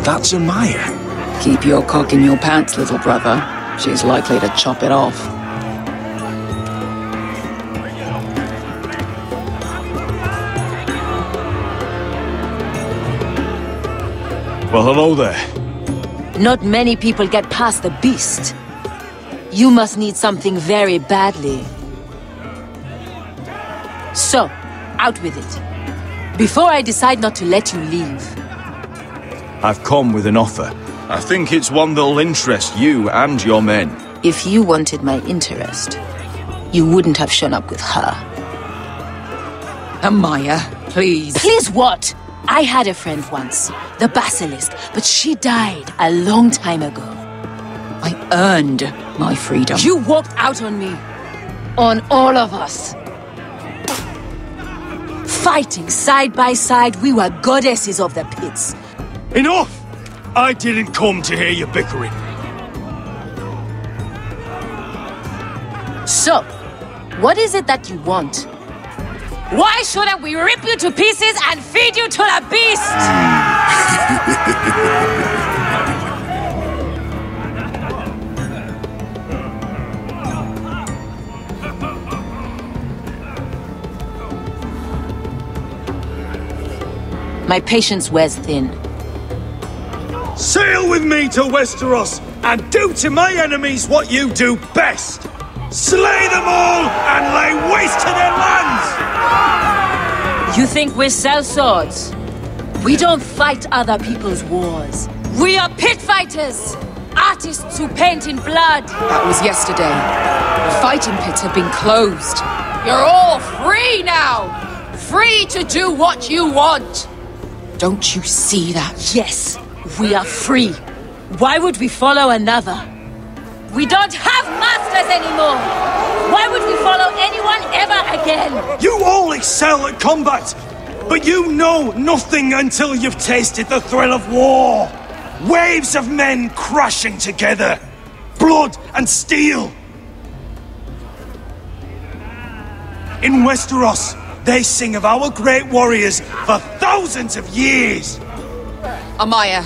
That's Amaya. Keep your cock in your pants, little brother. She's likely to chop it off. Well, hello there. Not many people get past the beast. You must need something very badly. So, out with it. Before I decide not to let you leave. I've come with an offer. I think it's one that'll interest you and your men. If you wanted my interest, you wouldn't have shown up with her. Amaya, please. Please what? I had a friend once, the Basilisk, but she died a long time ago. I earned my freedom. You walked out on me. On all of us. Fighting side by side, we were goddesses of the pits. Enough! I didn't come to hear you bickering. So, what is it that you want? Why shouldn't we rip you to pieces and feed you to the beast? My patience wears thin. Sail with me to Westeros and do to my enemies what you do best. Slay them all and lay waste to their lands! You think we sell swords? We don't fight other people's wars. We are pit fighters! Artists who paint in blood! That was yesterday. The fighting pits have been closed. You're all free now! Free to do what you want! Don't you see that? Yes, we are free. Why would we follow another? We don't have masters anymore! Why would we follow anyone ever again? You all excel at combat, but you know nothing until you've tasted the thrill of war. Waves of men crashing together. Blood and steel. In Westeros, they sing of our great warriors for thousands of years. Amaya,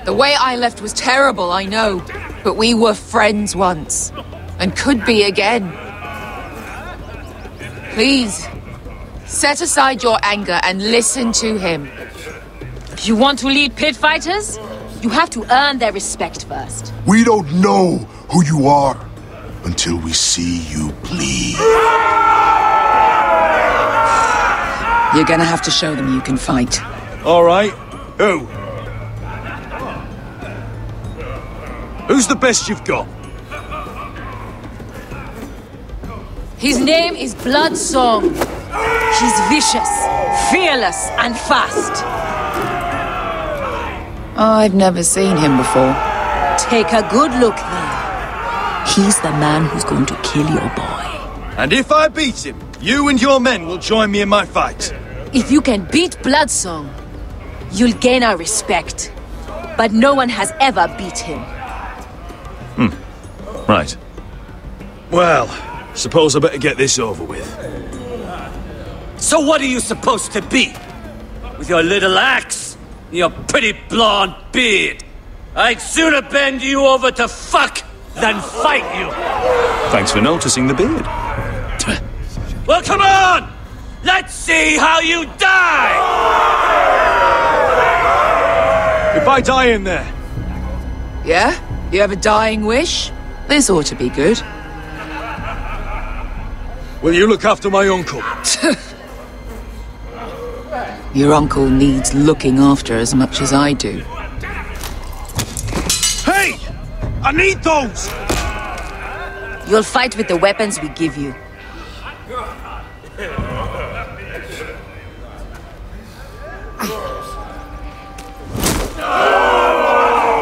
the way I left was terrible, I know. But we were friends once. And could be again. Please, set aside your anger and listen to him. You want to lead pit fighters? You have to earn their respect first. We don't know who you are until we see you bleed. You're gonna have to show them you can fight. All right. Who? Who's the best you've got? His name is Bloodsong. He's vicious, fearless, and fast. I've never seen him before. Take a good look there. He's the man who's going to kill your boy. And if I beat him, you and your men will join me in my fight. If you can beat Bloodsong, you'll gain our respect. But no one has ever beat him. Right. Well, suppose I better get this over with. So what are you supposed to be? With your little axe? And your pretty blonde beard? I'd sooner bend you over to fuck than fight you! Thanks for noticing the beard. Well, come on! Let's see how you die! If I die in there, Yeah? You have a dying wish? This ought to be good. will you look after my uncle? Your uncle needs looking after as much as I do. Hey! I need those! You'll fight with the weapons we give you.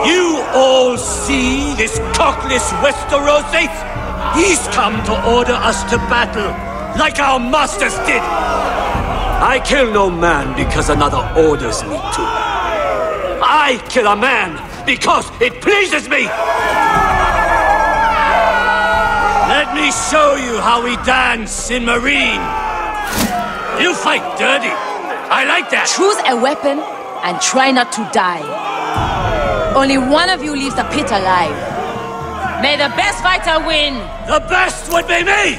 You all see this cockless Westerosi? He's come to order us to battle, like our masters did. I kill no man because another orders me to. I kill a man because it pleases me. Let me show you how we dance in Marine. You fight dirty. I like that. Choose a weapon and try not to die. Only one of you leaves the pit alive. May the best fighter win! The best would be me!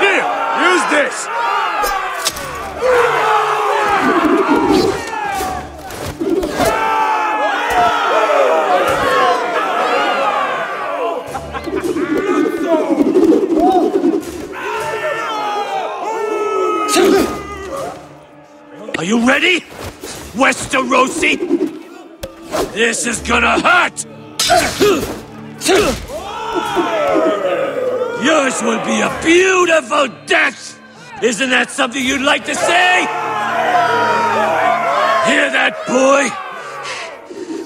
Here, use this! Are you ready, Westerosi? This is gonna hurt! Yours will be a beautiful death! Isn't that something you'd like to say? Hear that, boy?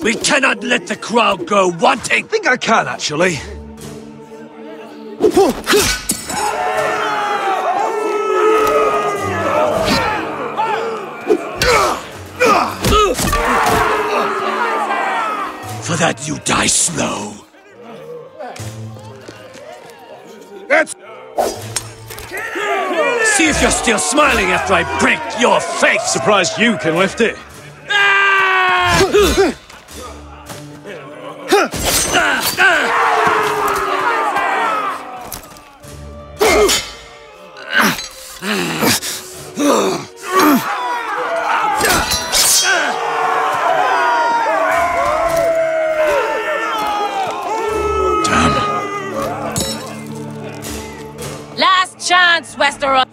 We cannot let the crowd go wanting! I think I can, actually. For that, you die slow. That's... See if you're still smiling after I break your face! Surprised you can lift it. Last chance, Westeros!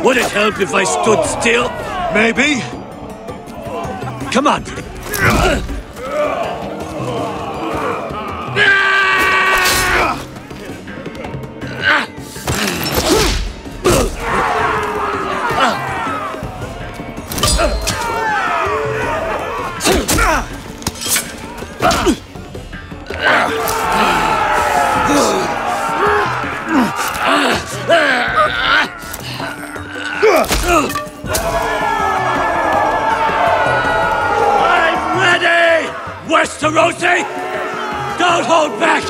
Would it help if I stood still? Maybe. Come on. I'm ready, Westerosi! Don't hold back!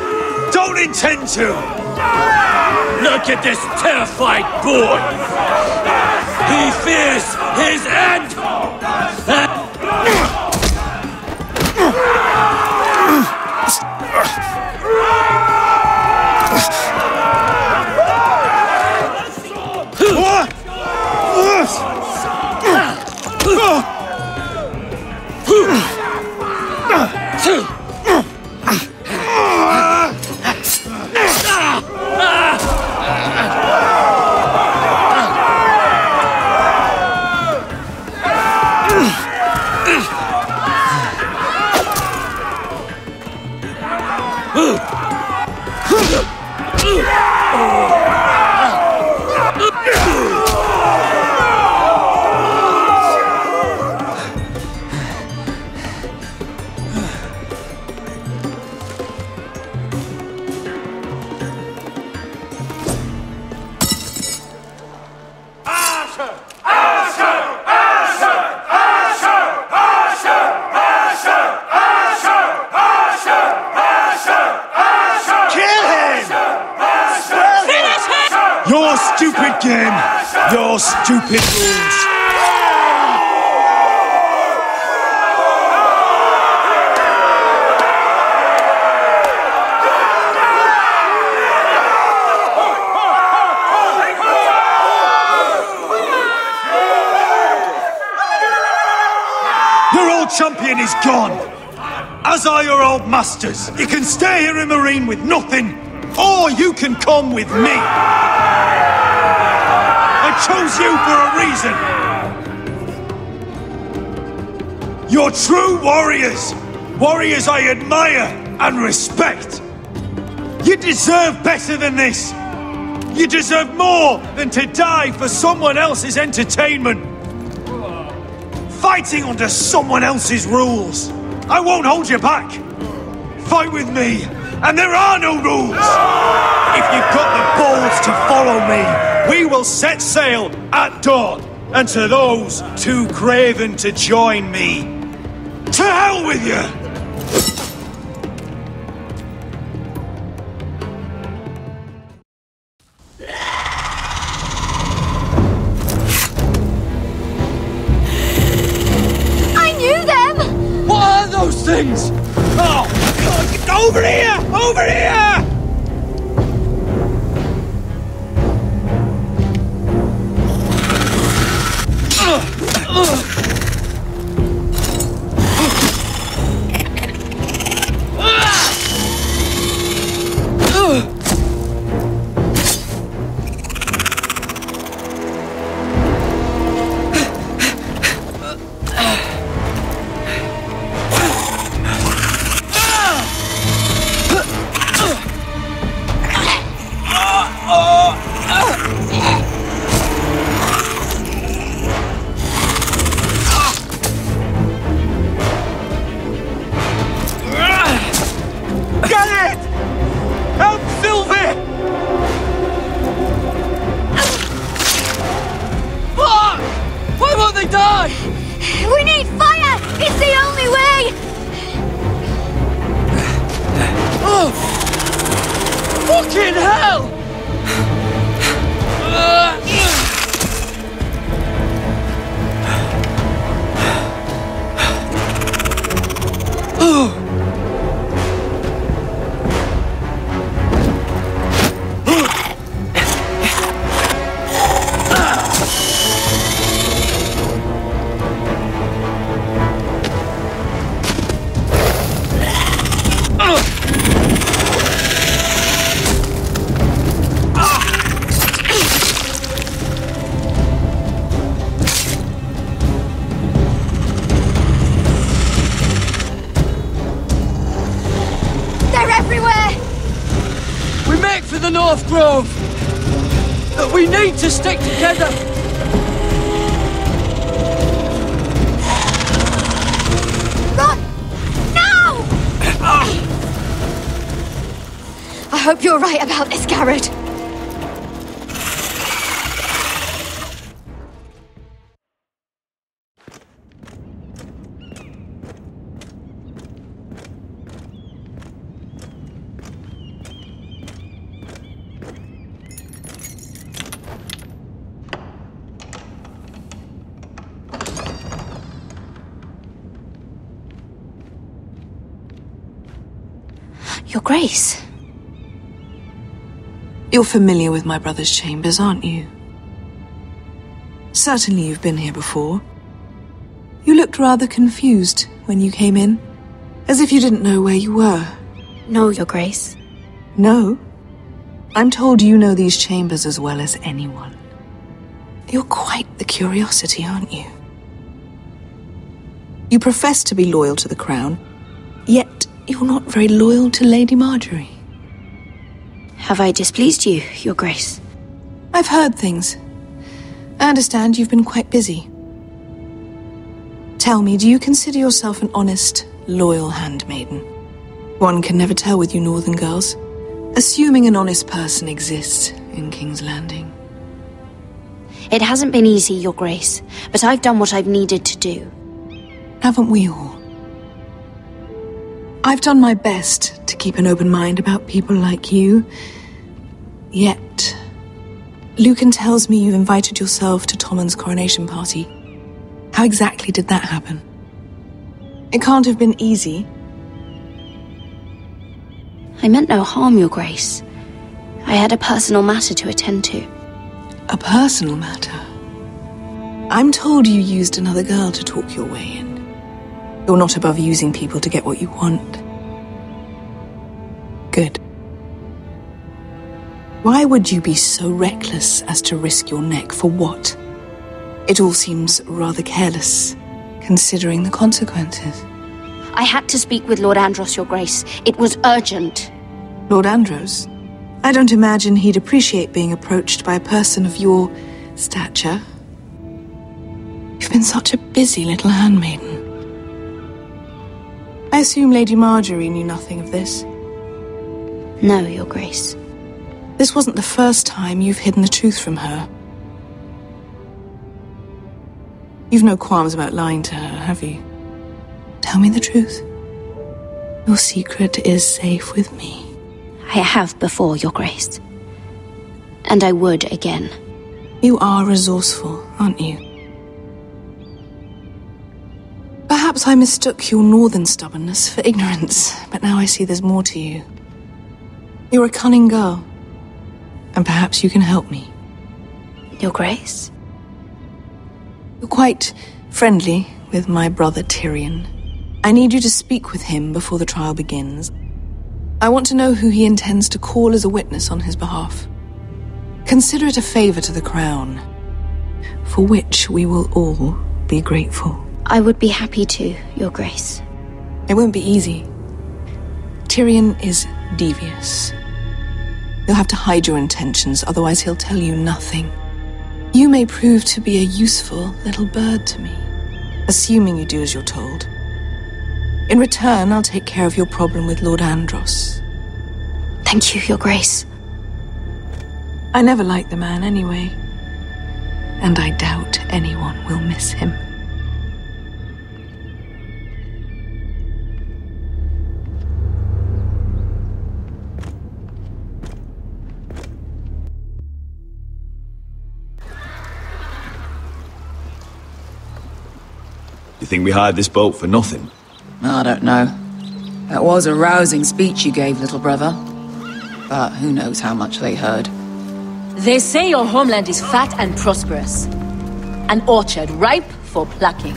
Don't intend to! Look at this terrified boy! He fears his end! Your stupid game! Your stupid rules! Your old champion is gone! As are your old masters. You can stay here in Marine with nothing, or you can come with me! I chose you for a reason! You're true warriors! Warriors I admire and respect! You deserve better than this! You deserve more than to die for someone else's entertainment! Fighting under someone else's rules! I won't hold you back! Fight with me, and there are no rules! If you've got the balls to follow me, we will set sail at dawn, and to those too craven to join me, to hell with you! things! Oh! Over here! Over here! We need fire! It's the only way! Oh! Fucking hell! The North Grove! But we need to stick together! Run! Now! I hope you're right about this, Garrett. Your Grace. You're familiar with my brother's chambers, aren't you? Certainly you've been here before. You looked rather confused when you came in, as if you didn't know where you were. No, Your Grace. No? I'm told you know these chambers as well as anyone. You're quite the curiosity, aren't you? You profess to be loyal to the crown, yet you're not very loyal to Lady Marjorie. Have I displeased you, Your Grace? I've heard things. I understand you've been quite busy. Tell me, do you consider yourself an honest, loyal handmaiden? One can never tell with you northern girls. Assuming an honest person exists in King's Landing. It hasn't been easy, Your Grace, but I've done what I've needed to do. Haven't we all? I've done my best to keep an open mind about people like you. Yet, Lucan tells me you invited yourself to Tommen's coronation party. How exactly did that happen? It can't have been easy. I meant no harm, Your Grace. I had a personal matter to attend to. A personal matter? I'm told you used another girl to talk your way in. You're not above using people to get what you want. Good. Why would you be so reckless as to risk your neck for what? It all seems rather careless, considering the consequences. I had to speak with Lord Andros, Your Grace. It was urgent. Lord Andros? I don't imagine he'd appreciate being approached by a person of your stature. You've been such a busy little handmaiden. I assume Lady Marjorie knew nothing of this. No, Your Grace. This wasn't the first time you've hidden the truth from her. You've no qualms about lying to her, have you? Tell me the truth. Your secret is safe with me. I have before, Your Grace. And I would again. You are resourceful, aren't you? Perhaps Perhaps I mistook your northern stubbornness for ignorance, but now I see there's more to you. You're a cunning girl, and perhaps you can help me. Your Grace? You're quite friendly with my brother Tyrion. I need you to speak with him before the trial begins. I want to know who he intends to call as a witness on his behalf. Consider it a favor to the crown, for which we will all be grateful. I would be happy to, Your Grace. It won't be easy. Tyrion is devious. You'll have to hide your intentions, otherwise he'll tell you nothing. You may prove to be a useful little bird to me, assuming you do as you're told. In return, I'll take care of your problem with Lord Andros. Thank you, Your Grace. I never liked the man anyway, and I doubt anyone will miss him. You think we hired this boat for nothing? I don't know. That was a rousing speech you gave, little brother. But who knows how much they heard. They say your homeland is fat and prosperous. An orchard ripe for plucking.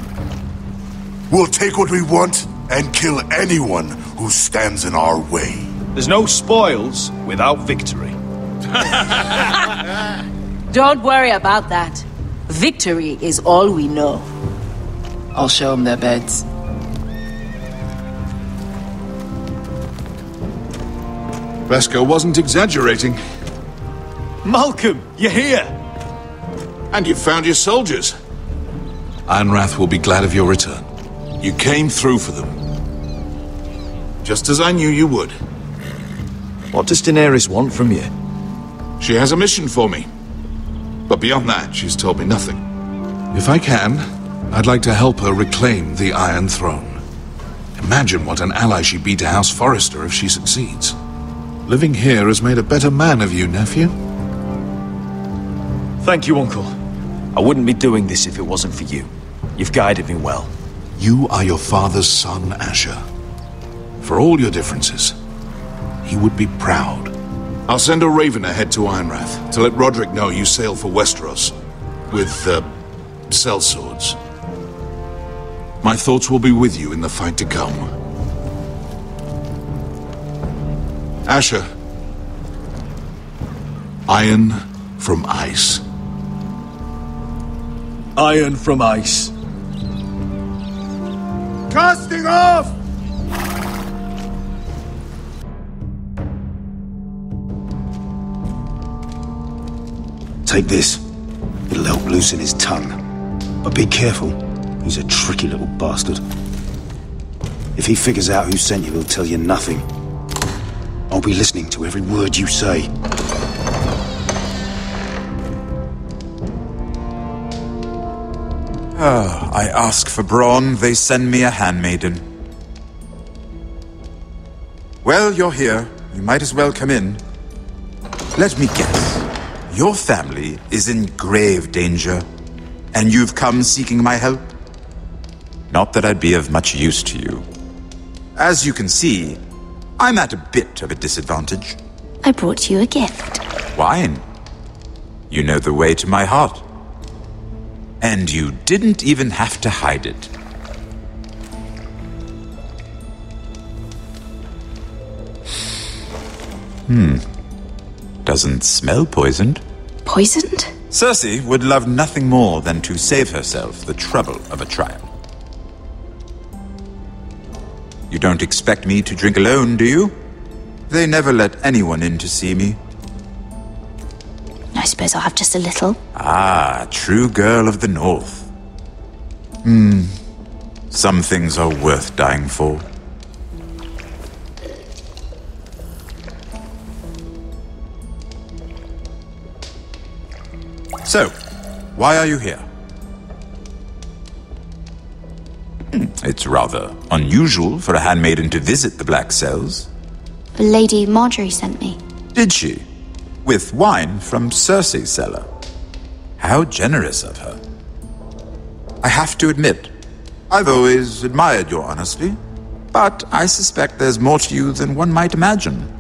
We'll take what we want and kill anyone who stands in our way. There's no spoils without victory. Don't worry about that. Victory is all we know. I'll show them their beds. Vesco wasn't exaggerating. Malcolm, you're here! And you've found your soldiers. Ironrath will be glad of your return. You came through for them. Just as I knew you would. What does Daenerys want from you? She has a mission for me. But beyond that, she's told me nothing. If I can, I'd like to help her reclaim the Iron Throne. Imagine what an ally she'd be to House Forrester if she succeeds. Living here has made a better man of you, nephew. Thank you, Uncle. I wouldn't be doing this if it wasn't for you. You've guided me well. You are your father's son, Asher. For all your differences, he would be proud. I'll send a raven ahead to Ironrath to let Roderick know you sail for Westeros with, sellswords. My thoughts will be with you in the fight to come. Asher. Iron from ice. Iron from ice. Casting off! Take this. It'll help loosen his tongue. But be careful. He's a tricky little bastard. If he figures out who sent you, he'll tell you nothing. I'll be listening to every word you say. I ask for brawn, they send me a handmaiden. Well, you're here. You might as well come in. Let me guess. Your family is in grave danger, and you've come seeking my help? Not that I'd be of much use to you. As you can see, I'm at a bit of a disadvantage. I brought you a gift. Wine. You know the way to my heart. And you didn't even have to hide it. Doesn't smell poisoned. Poisoned? Cersei would love nothing more than to save herself the trouble of a trial. You don't expect me to drink alone, do you? They never let anyone in to see me. I suppose I'll have just a little. Ah, true girl of the North. Some things are worth dying for. So, why are you here? It's rather unusual for a handmaiden to visit the Black Cells. Lady Marjorie sent me. Did she? With wine from Cersei's cellar. How generous of her. I have to admit, I've always admired your honesty, but I suspect there's more to you than one might imagine.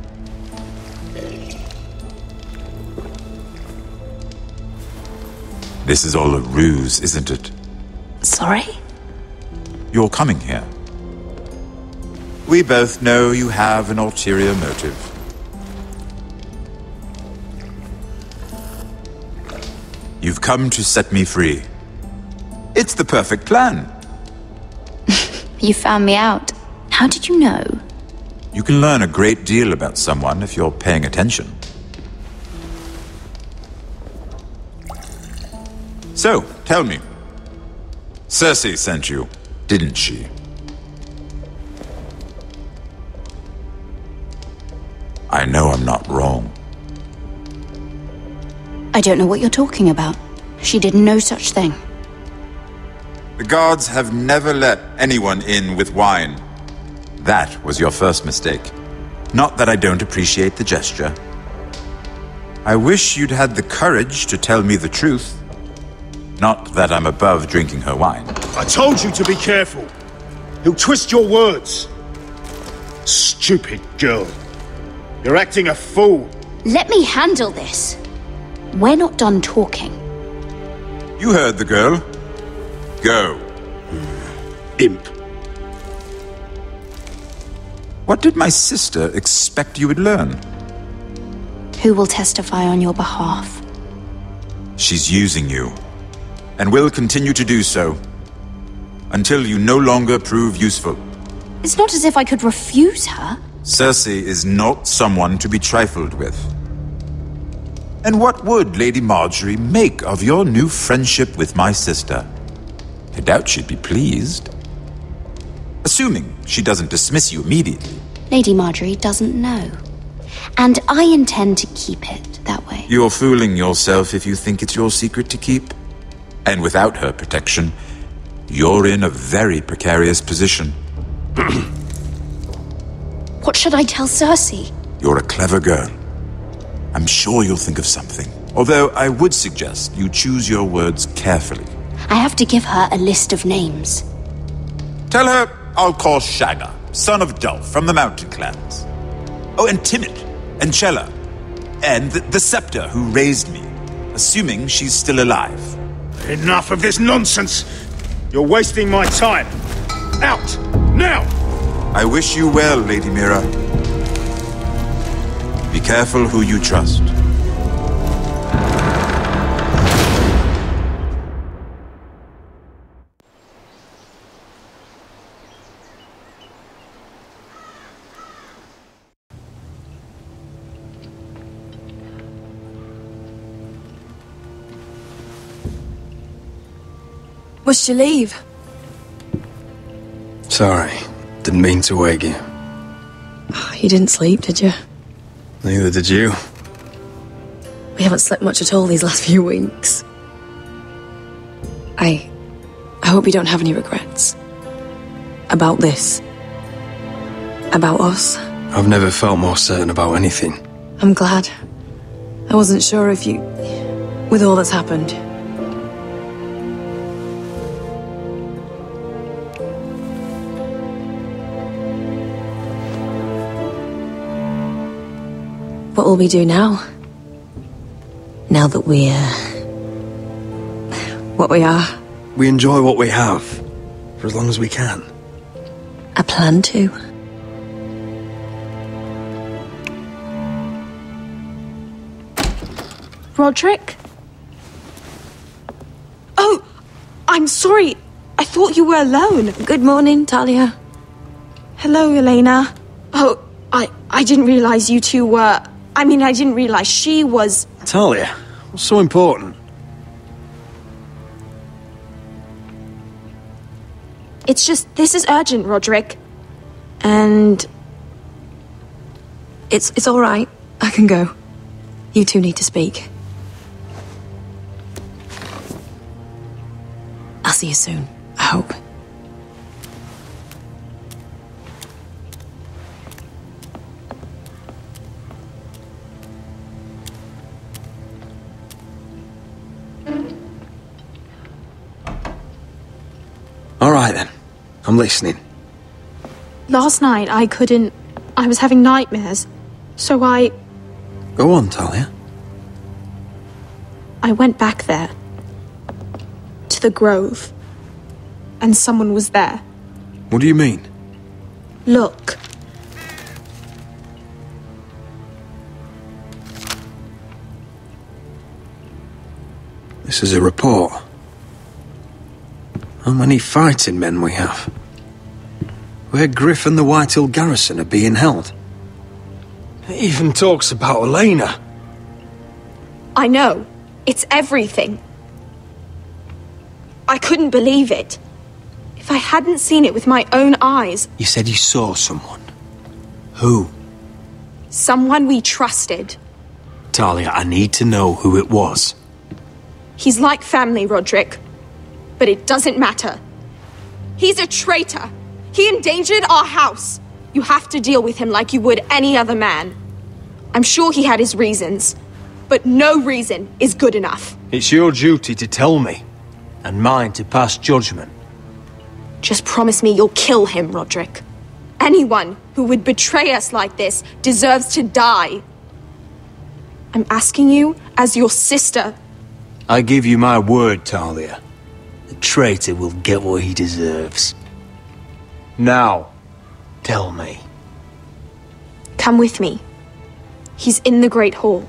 This is all a ruse, isn't it? Sorry? You're coming here. We both know you have an ulterior motive. You've come to set me free. It's the perfect plan. You found me out. How did you know? You can learn a great deal about someone if you're paying attention. So, tell me. Cersei sent you, didn't she? I know I'm not wrong. I don't know what you're talking about. She did no such thing. The gods have never let anyone in with wine. That was your first mistake. Not that I don't appreciate the gesture. I wish you'd had the courage to tell me the truth. Not that I'm above drinking her wine. I told you to be careful. He'll twist your words. Stupid girl. You're acting a fool. Let me handle this. We're not done talking. You heard the girl. Go. Imp. What did my sister expect you would learn? Who will testify on your behalf? She's using you, and will continue to do so, until you no longer prove useful. It's not as if I could refuse her. Cersei is not someone to be trifled with. And what would Lady Marjorie make of your new friendship with my sister? I doubt she'd be pleased. Assuming she doesn't dismiss you immediately. Lady Marjorie doesn't know. And I intend to keep it that way. You're fooling yourself if you think it's your secret to keep. And without her protection, you're in a very precarious position. What should I tell Cersei? You're a clever girl. I'm sure you'll think of something. Although I would suggest you choose your words carefully. I have to give her a list of names. Tell her I'll call Shagga, son of Dulf, from the mountain clans. Oh, and Timid, and Chella, and the Scepter who raised me, assuming she's still alive. Enough of this nonsense! You're wasting my time! Out! Now! I wish you well, Lady Mira. Be careful who you trust. Must you leave? Sorry, didn't mean to wake you. You didn't sleep, did you? Neither did you. We haven't slept much at all these last few weeks. I hope you don't have any regrets. About this. About us. I've never felt more certain about anything. I'm glad. I wasn't sure if you... with all that's happened. What will we do now? Now that we're... what we are? We enjoy what we have, for as long as we can. I plan to. Roderick? Oh, I'm sorry. I thought you were alone. Good morning, Talia. Hello, Elena. Oh, I didn't realize you two were... I mean, I didn't realize she was... Talia, what's so important? It's just, this is urgent, Roderick. And... It's all right. I can go. You two need to speak. I'll see you soon, I hope. All right, then. I'm listening. Last night, I was having nightmares. So I Go on, Talia. went back there. To the grove. And someone was there. What do you mean? Look. This is a report. How many fighting men we have? Where Griff and the Whitehill garrison are being held. It even talks about Elena. I know. It's everything. I couldn't believe it. If I hadn't seen it with my own eyes... You said you saw someone. Who? Someone we trusted. Talia, I need to know who it was. He's like family, Roderick. But it doesn't matter. He's a traitor. He endangered our house. You have to deal with him like you would any other man. I'm sure he had his reasons. But no reason is good enough. It's your duty to tell me. And mine to pass judgment. Just promise me you'll kill him, Roderick. Anyone who would betray us like this deserves to die. I'm asking you as your sister. I give you my word, Talia. The traitor will get what he deserves. Now, tell me. Come with me. He's in the Great Hall.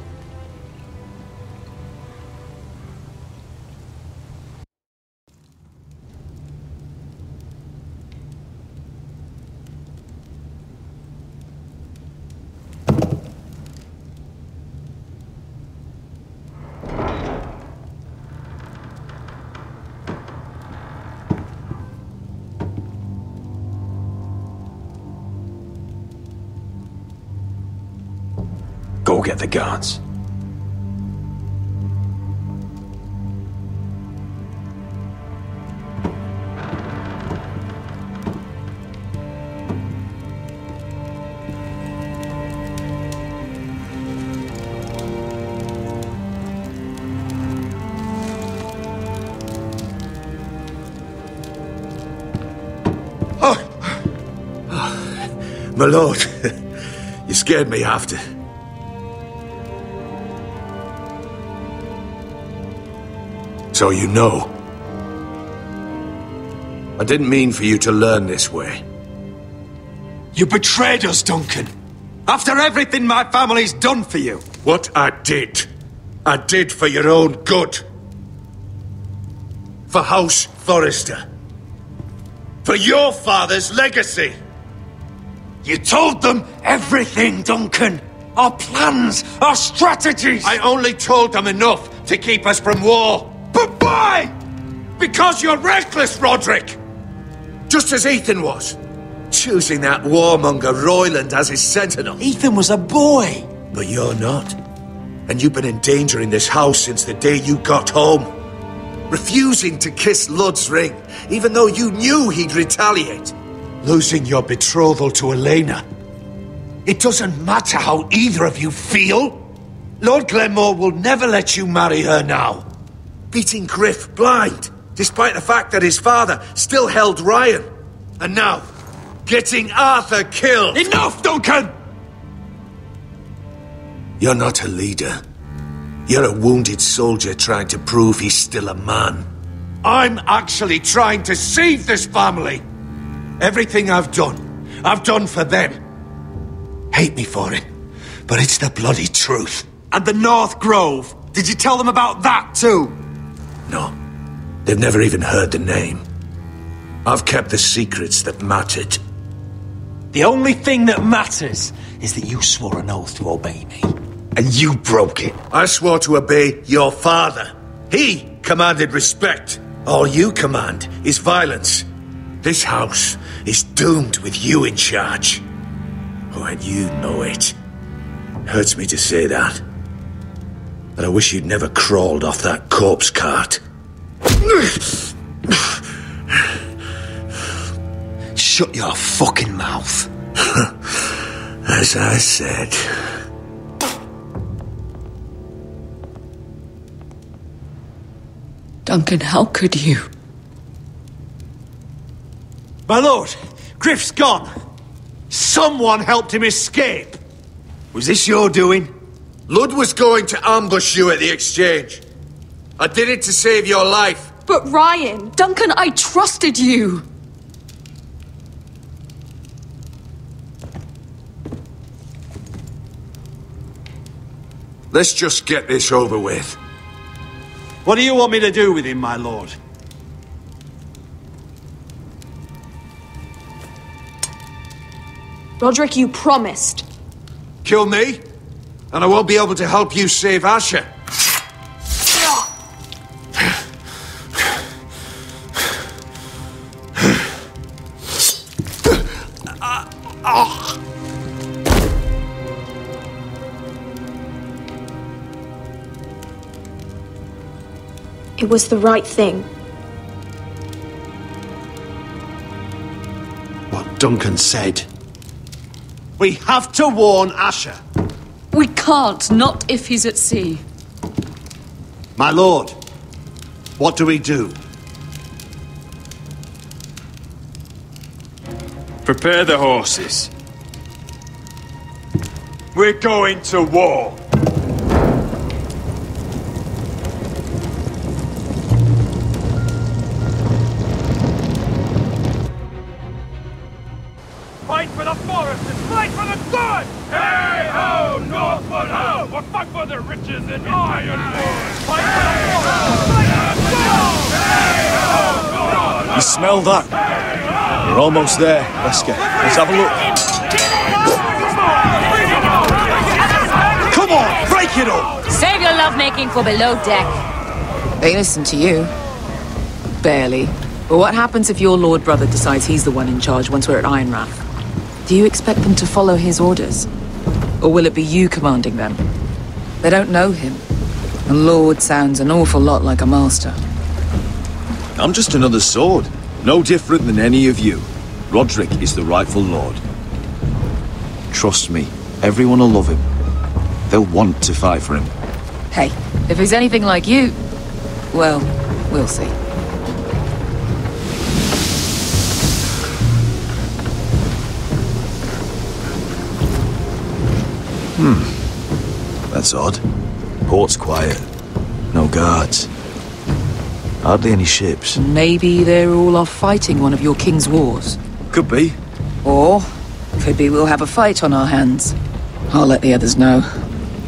Go get the guards. My lord, you scared me after. So you know. I didn't mean for you to learn this way. You betrayed us, Duncan. After everything my family's done for you. What I did for your own good. For House Forrester. For your father's legacy. You told them everything, Duncan. Our plans, our strategies. I only told them enough to keep us from war. But why? Because you're reckless, Roderick! Just as Ethan was. Choosing that warmonger Royland as his sentinel. Ethan was a boy. But you're not. And you've been endangering this house since the day you got home. Refusing to kiss Lud's ring, even though you knew he'd retaliate. Losing your betrothal to Elena. It doesn't matter how either of you feel. Lord Glenmore will never let you marry her now. Beating Griff blind, despite the fact that his father still held Ryan. And now, getting Arthur killed. Enough, Duncan! You're not a leader. You're a wounded soldier trying to prove he's still a man. I'm actually trying to save this family. Everything I've done for them. Hate me for it, but it's the bloody truth. And the North Grove, did you tell them about that too? No, they've never even heard the name. I've kept the secrets that mattered. The only thing that matters is that you swore an oath to obey me. And you broke it. I swore to obey your father. He commanded respect. All you command is violence. This house is doomed with you in charge. Oh, and you know it. Hurts me to say that. But I wish you'd never crawled off that corpse cart. Shut your fucking mouth. As I said. Duncan, how could you? My lord, Griff's gone. Someone helped him escape. Was this your doing? Lud was going to ambush you at the exchange. I did it to save your life. But Ryan... Duncan, I trusted you! Let's just get this over with. What do you want me to do with him, my lord? Roderick, you promised. Kill me, and I won't be able to help you save Asher. It was the right thing. What Duncan said. We have to warn Asher. We can't, not if he's at sea. My lord, what do we do? Prepare the horses. We're going to war. Fight for the forest and fight for the good! Hey ho, Northwood ho! We'll fight for the riches and ironwood! Fight for the forest! Fight for the good! Hey ho, Northwood! You smell that? We're almost there. Let's have a look. Come on, break it up! Save your lovemaking for below deck. They listen to you. Barely. But what happens if your lord brother decides he's the one in charge once we're at Ironrath? Do you expect them to follow his orders? Or will it be you commanding them? They don't know him. A lord sounds an awful lot like a master. I'm just another sword. No different than any of you. Roderick is the rightful lord. Trust me, everyone will love him. They'll want to fight for him. Hey, if he's anything like you, well, we'll see. That's odd. Port's quiet. No guards. Hardly any ships. Maybe they're all off fighting one of your king's wars. Could be. Or, could be we'll have a fight on our hands. I'll let the others know.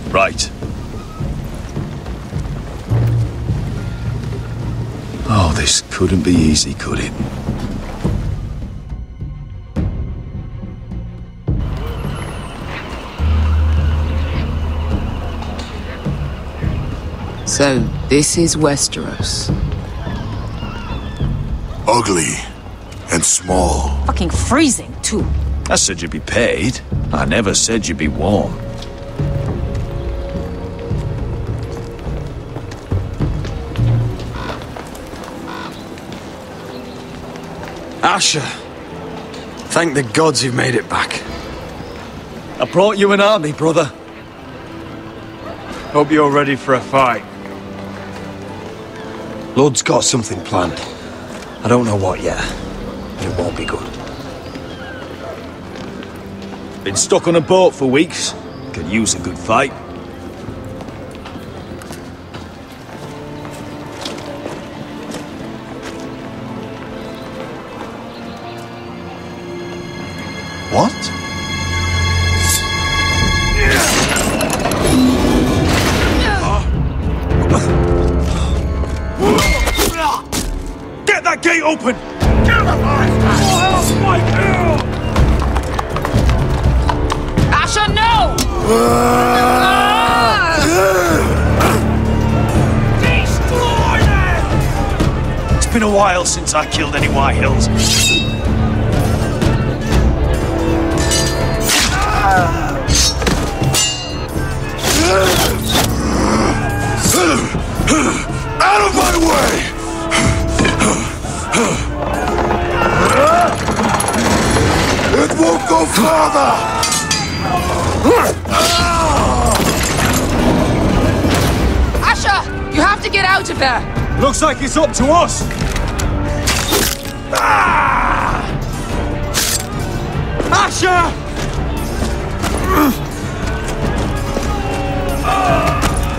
Right. Oh, this couldn't be easy, could it? So, this is Westeros. Ugly and small. Fucking freezing, too. I said you'd be paid. I never said you'd be warm. Asher, thank the gods you've made it back. I brought you an army, brother. Hope you're ready for a fight. Lud's got something planned. I don't know what yet, but it won't be good. Been stuck on a boat for weeks. Could use a good fight. What? Get that gate open! Asher, no! Destroy them! It's been a while since I killed any White Hills. Out of my way! It won't go farther! Asher, you have to get out of there! Looks like it's up to us! Asher!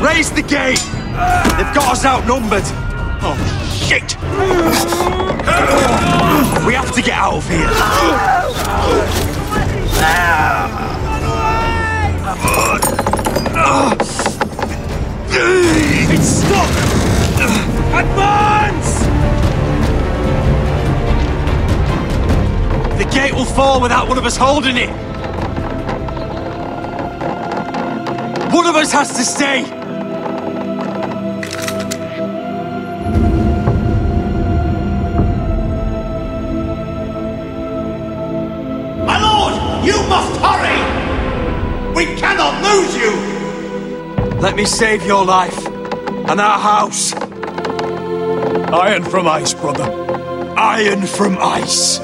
Raise the gate! They've got us outnumbered! Oh, shit! We have to get out of here! It's stuck! Advance! The gate will fall without one of us holding it! One of us has to stay! My lord, you must hurry! We cannot lose you! Let me save your life, and our house. Iron from ice, brother. Iron from ice.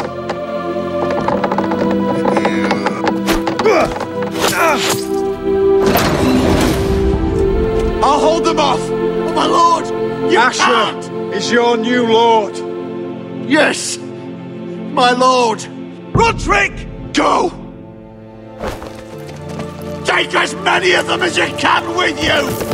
I'll hold them off! Oh, my lord! You Asher can't! is your new lord. Yes! My lord! Roderick! Go! Take as many of them as you can with you!